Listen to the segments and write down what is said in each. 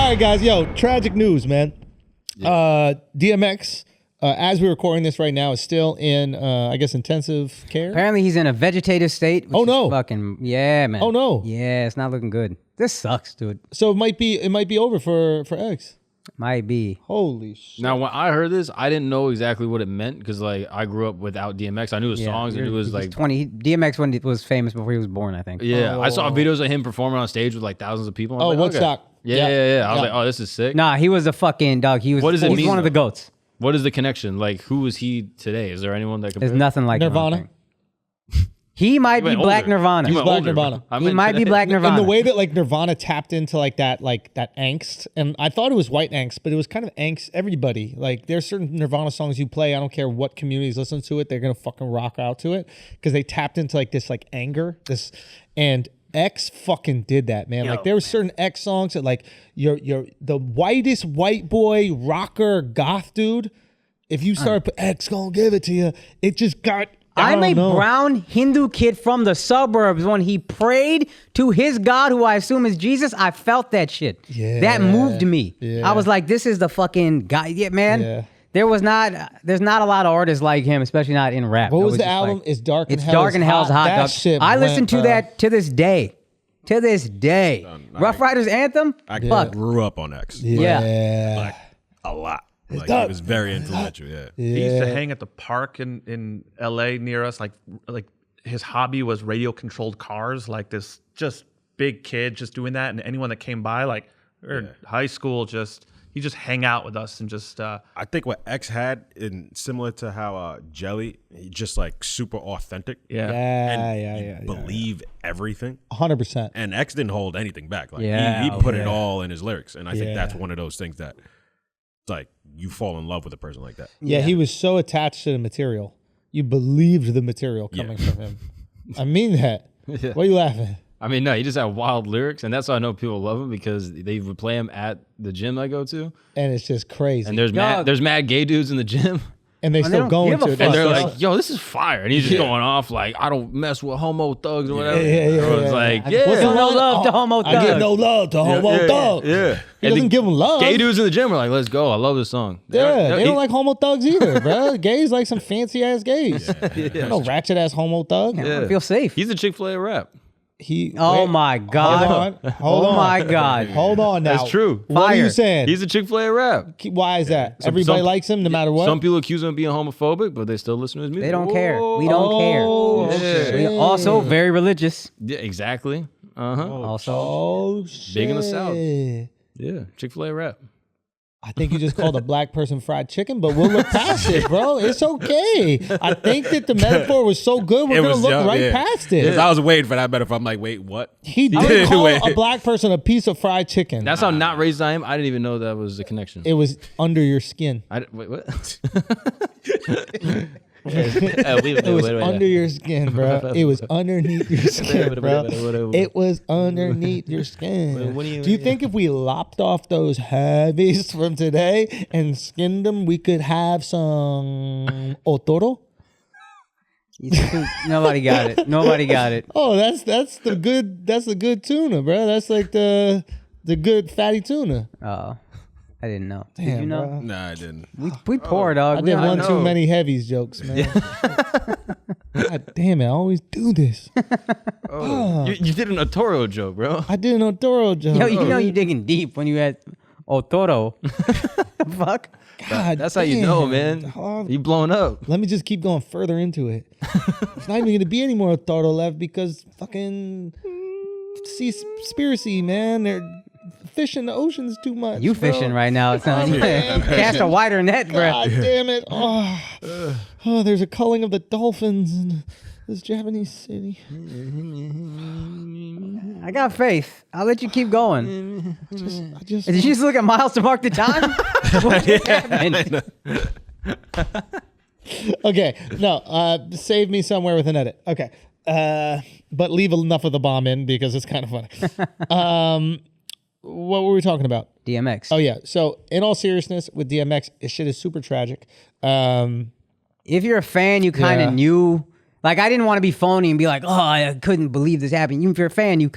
All right, guys. Yo, tragic news, man. DMX, as we're recording this right now, is still in, I guess, intensive care. Apparently, he's in a vegetative state. Oh no! Fucking yeah, man. Oh no! Yeah, it's not looking good. This sucks, dude. So it might be over for X. Might be. Holy shit! Now, when I heard this, I didn't know exactly what it meant because, like, I grew up without DMX. I knew his songs, and it was like 20. DMX when he was famous before he was born, I think. Yeah, I saw videos of him performing on stage with like thousands of people. Oh, Woodstock. Yeah. I was like, oh, this is sick. Nah, he was a fucking dog. He was. What does it he's mean, one of the goats. What is the connection? Like, who is he today? Is there anyone that There's can? nothing like Nirvana. He might be Black Nirvana. He's Black Nirvana. He might be Black Nirvana. And the way that like Nirvana tapped into like that angst, and I thought it was white angst, but it was kind of angst everybody. Like there's certain Nirvana songs you play, I don't care what communities listen to it, they're gonna fucking rock out to it because they tapped into like this like anger, and X fucking did that, man. Like there were certain X songs that like you're the whitest white boy rocker goth dude. If you start put X gonna give it to you, it just got. I'm a brown Hindu kid from the suburbs. When he prayed to his God, who I assume is Jesus, I felt that shit. Yeah. That moved me. Yeah. I was like, this is the fucking guy. Yeah, man. Yeah. There's not a lot of artists like him, especially not in rap. What was the album? Like, It's Dark and It's Hell Dark is and Hell's Hot. That Dog. shit I listen went, to that to this day. To this day. Rough Riders Anthem? I Fuck. grew up on X. Yeah. Like, a lot. Like, he was very influential, yeah. He used to hang at the park in LA near us. Like his hobby was radio controlled cars. Like this just big kid just doing that. And anyone that came by, like in high school, he just hang out with us and just. I think what X had, similar to how Jelly, he just like super authentic. Yeah. Believe everything. 100%. And X didn't hold anything back. Like Yeah, he put it all in his lyrics. And I think that's Yeah. one of those things that like you fall in love with a person like that. Yeah, he was so attached to the material. You believed the material coming from him. I mean that. Yeah. Why are you laughing? I mean, no, he just had wild lyrics, and that's why I know people love him because they would play him at the gym I go to, And it's just crazy. and there's mad gay dudes in the gym. And they still don't going give a to it. fuck. And they're That's- like, yo, this is fire. And he's just going off like, I don't mess with homo thugs or whatever. Yeah. It's like, yeah. What's the No line? love to homo I give thugs. no love to homo thugs. Yeah. He doesn't give them love. Gay dudes in the gym are like, let's go. I love this song. Yeah, they don't like homo thugs either, bro. Gays like some fancy ass gays. No ratchet ass homo thug. I feel safe. He's the Chick-fil-A rap. Oh my God. Hold on. my God. Hold on now. That's true. What are you Fire. saying? He's a Chick-fil-A rap. Why is that? Everybody likes him no matter what? Some people accuse him of being homophobic, but they still listen to his music. They don't care. We don't care. We also very religious. Yeah, exactly. Also. Oh, shit. Big in the South. Yeah, Chick-fil-A rap. I think you just called a black person fried chicken, but we'll look past it, bro. It's okay. I think that the metaphor was so good, we're going to look right past it. Because I was waiting for that metaphor. I'm like, wait, what? He did call a black person a piece of fried chicken. That's how not racist I am. I didn't even know that was the connection. It was under your skin. Wait, what? It was under your skin, bro. It was underneath your skin, bro. It was underneath your skin. Do you think if we lopped off those heavies from today and skinned them, we could have some otoro? Nobody got it. Nobody got it. Oh, that's the good tuna, bro. That's like the good fatty tuna. Oh, I didn't know. Damn, Did you know? bro. Nah, I didn't. We poor, dog. I did one too many heavies jokes, man. God damn it, I always do this. You did an Otoro joke, bro. I did an otoro joke. Yo, you know you digging deep when you had Otoro. Fuck. God, That's how you know, man. You blowing up. Let me just keep going further into it. It's not even going to be any more Toro left because fucking Seaspiracy, man. They're fishing the oceans too much. You bro. fishing right now. It's not cast a wider net, bro. God damn it. Oh, there's a culling of the dolphins in this Japanese city. I got faith. I'll let you keep going. I just Did you just look at miles to mark the time? What just happened? Okay, no, save me somewhere with an edit. Okay, but leave enough of the bomb in because it's kind of funny. What were we talking about? DMX. Oh yeah. So in all seriousness, with DMX, this shit is super tragic. If you're a fan, you kind of Yeah. knew. Like, I didn't want to be phony and be like, oh, I couldn't believe this happened. Even if you're a fan, you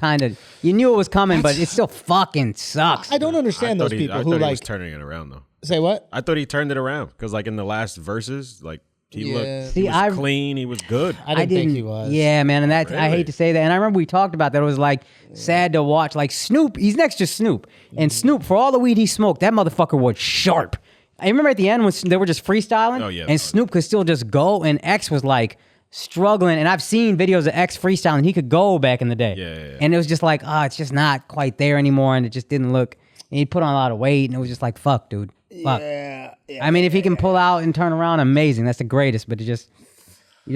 knew it was coming, but it still fucking sucks. I don't understand those people who he like was turning it around though. say what? I thought he turned it around because like in the last verses, like he looked, See, he was clean, he was good. I didn't think he was. Yeah, man, and I Really? hate to say that. And I remember we talked about that. It was like sad to watch. Like Snoop, he's next to Snoop. And Snoop, for all the weed he smoked, that motherfucker was sharp. I remember at the end when they were just freestyling, and Snoop could still just go, and X was like struggling. And I've seen videos of X freestyling. He could go back in the day. Yeah. And it was just like, it's just not quite there anymore, and it just didn't look. And he put on a lot of weight, and it was just like, fuck, dude. Fuck. Yeah, I mean, if he can pull out and turn around, amazing. That's the greatest. But you just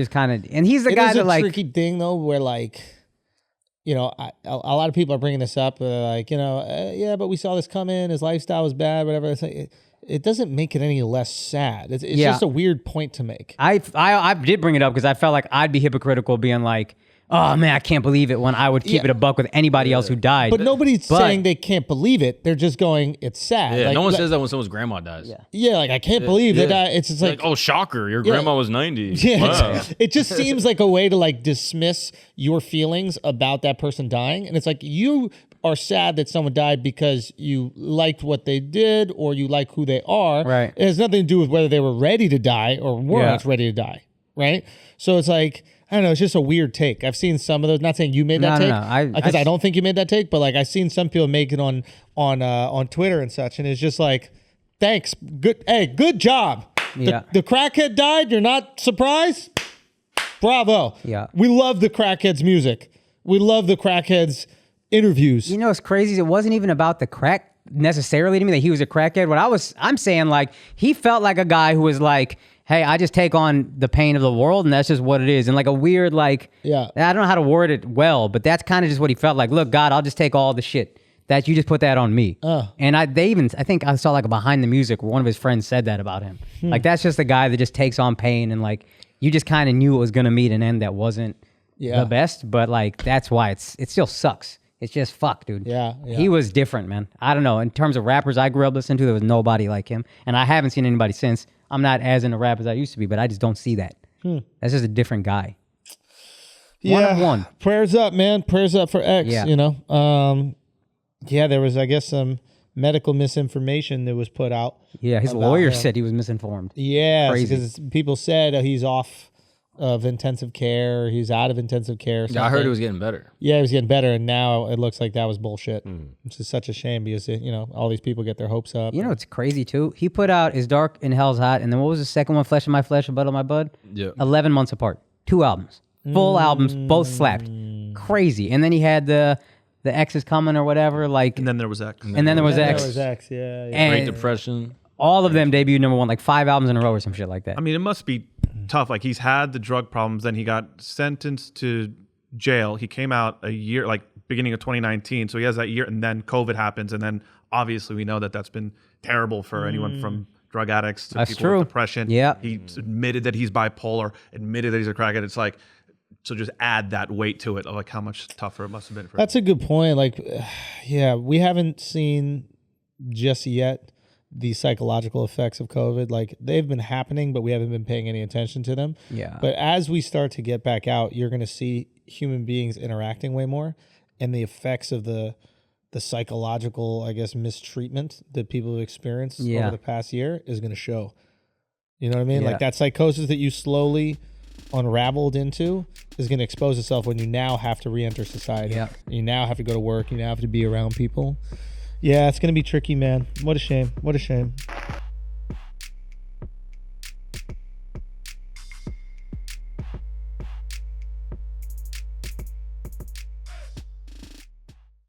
kind of, and he's the guy that like. It's a tricky thing though, where like, you know, a lot of people are bringing this up, like, you know, yeah, but we saw this come in. His lifestyle was bad, whatever. It's like, it doesn't make it any less sad. It's just a weird point to make. I did bring it up because I felt like I'd be hypocritical, being like, oh man, I can't believe it, when I would keep it a buck with anybody else who died. But nobody's saying they can't believe it. They're just going, it's sad. Yeah, like, no one says that when someone's grandma dies. Yeah, like I can't believe that guy. It's just like, oh, shocker, your grandma was 90. Yeah, Wow. it just seems like a way to like dismiss your feelings about that person dying. And it's like, you are sad that someone died because you liked what they did or you like who they are. Right. It has nothing to do with whether they were ready to die or weren't ready to die. Right. So it's like, I don't know. It's just a weird take. I've seen some of those. Not saying you made that take, because I don't think you made that take. But like I've seen some people make it on Twitter and such, and it's just like, thanks, good, hey, good job. Yeah. The crackhead died. You're not surprised? Bravo. Yeah. We love the crackhead's music. We love the crackhead's interviews. You know, it's crazy. It wasn't even about the crack necessarily to me that he was a crackhead. I'm saying like he felt like a guy who was like, hey, I just take on the pain of the world, and that's just what it is. And like a weird, like, I don't know how to word it well, but that's kind of just what he felt like. Look, God, I'll just take all the shit that you just put that on me. And I think I saw like a behind the music where one of his friends said that about him. Like that's just the guy that just takes on pain, and like you just kind of knew it was gonna meet an end that wasn't the best, but like that's why it still sucks. It's just fuck, dude. Yeah. He was different, man. I don't know. In terms of rappers I grew up listening to, there was nobody like him. And I haven't seen anybody since. I'm not as into rap as I used to be, but I just don't see that. That's just a different guy. One of one. Prayers up, man. Prayers up for X, Yeah. you know. There was, I guess, some medical misinformation that was put out. Yeah, his lawyer said he was misinformed. Yeah, Crazy. because people said he's off of intensive care. He's out of intensive care. I heard it was getting better. Yeah, he was getting better, and now it looks like that was bullshit. Which is such a shame because, you know, all these people get their hopes up. You know, it's crazy, too. He put out Is Dark and Hell's Hot, and then what was the second one, Flesh of My Flesh and Blood of My Blood? Yeah. 11 months apart. 2 albums. Full albums, both slapped. Crazy. And then he had the X is Coming or whatever, like... And then there was X. And then there was X. There was X, yeah. And Great Depression. all of them debuted #1, like 5 albums in a row or some shit like that. I mean, it must be tough. Like he's had the drug problems, then he got sentenced to jail. He came out a year, like beginning of 2019. So he has that year, and then COVID happens, and then obviously we know that that's been terrible for anyone from drug addicts to That's people true. with depression. Yeah. He admitted that he's bipolar, admitted that he's a crackhead. It's like, so just add that weight to it of like how much tougher it must have been for him. That's a good point. Like, we haven't seen just yet the psychological effects of COVID. Like, they've been happening, but we haven't been paying any attention to them. Yeah. But as we start to get back out, you're going to see human beings interacting way more, and the effects of the psychological, I guess, mistreatment that people have experienced over the past year is going to show. You know what I mean? Yeah. Like that psychosis that you slowly unraveled into is going to expose itself when you now have to re-enter society. Yeah. You now have to go to work. You now have to be around people. Yeah, it's going to be tricky, man. What a shame. What a shame.